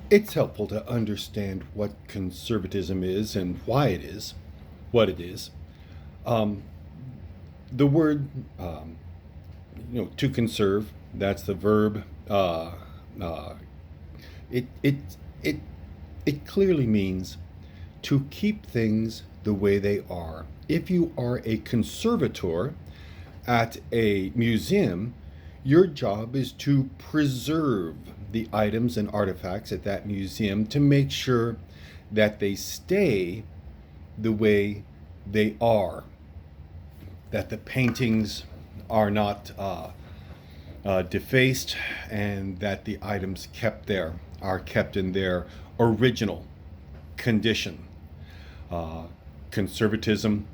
It's helpful to understand what conservatism is and why it is, what it is. Um, the word, to conserve, that's the verb. Uh, it, it, it, it clearly means to keep things the way they are. If you are a conservator at a museum, your job is to preserve the items and artifacts at that museum to make sure that they stay the way they are, that the paintings are not defaced, and that the items kept there are kept in their original condition. Uh, Conservatism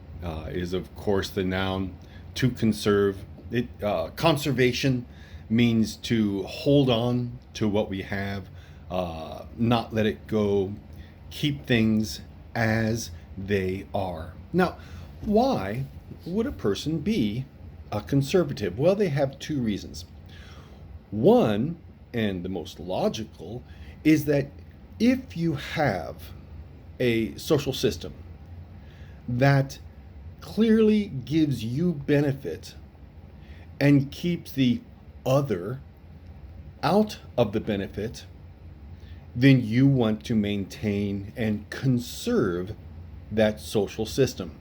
is, of course, the noun to conserve. Conservation means to hold on to what we have, not let it go, keep things as they are. Now, why would a person be a conservative? Well, they have two reasons. One, and the most logical, is that if you have a social system that clearly gives you benefit and keeps the other out of the benefit, then you want to maintain and conserve that social system.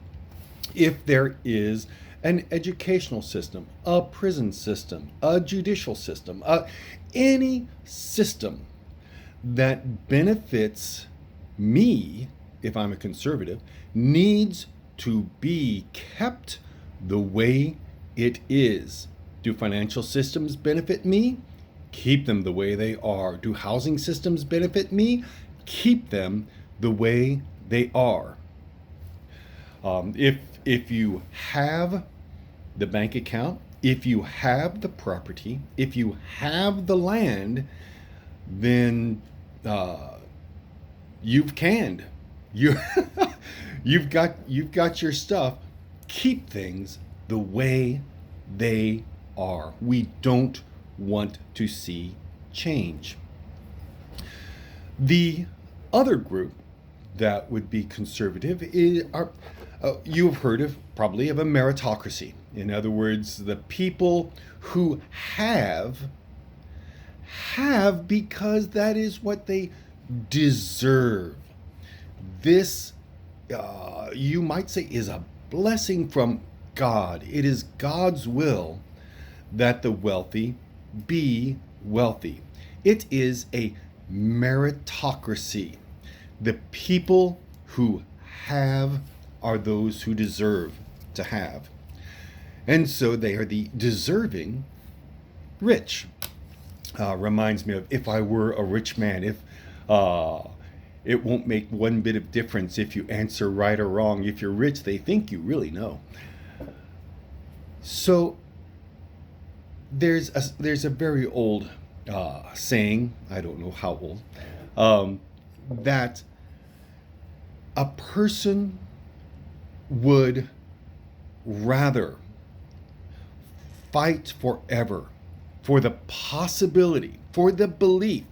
If there is an educational system, a prison system, a judicial system, any system that benefits me, if I'm a conservative, needs to be kept the way it is. Do financial systems benefit me? Keep them the way they are. Do housing systems benefit me? Keep them the way they are. If you have the bank account, if you have the property, if you have the land, then you've canned. You you've got your stuff. Keep things the way they are. We don't want to see change. The other group that would be conservative are you've heard of probably of a meritocracy. In other words, the people who have because that is what they deserve. This, you might say, is a blessing from God. It is God's will that the wealthy be wealthy. It is a meritocracy. The people who have are those who deserve to have. And so they are the deserving rich. Reminds me of if I were a rich man, if it won't make one bit of difference if you answer right or wrong. If you're rich, they think you really know. So there's a very old saying, I don't know how old, that a person would rather fight forever for the possibility, for the belief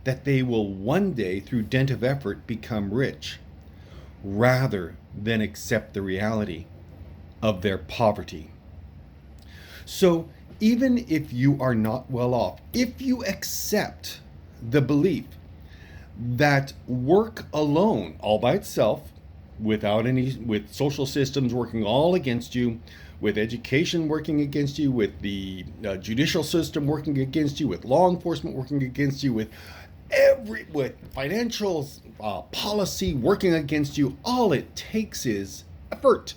that they will one day, through dint of effort, become rich, rather than accept the reality of their poverty. So, even if you are not well off, if you accept the belief that work alone, all by itself, with social systems working all against you, with education working against you, with the judicial system working against you, with law enforcement working against you, with financial policy working against you, all it takes is effort,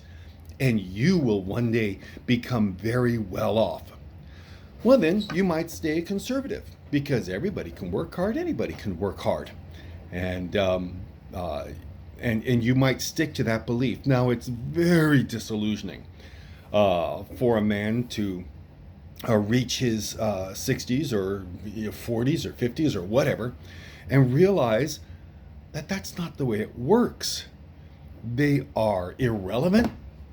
and you will one day become very well off. Well, then you might stay conservative because everybody can work hard. Anybody can work hard, and and you might stick to that belief. Now, it's very disillusioning for a man to reach his 60s or 40s or 50s or whatever and realize that that's not the way it works. They are irrelevant.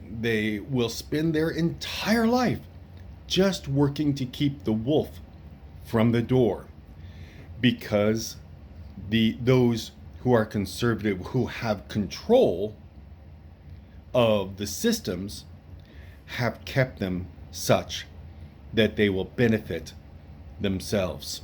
They will spend their entire life just working to keep the wolf from the door because those who are conservative, who have control of the systems, have kept them such that they will benefit themselves.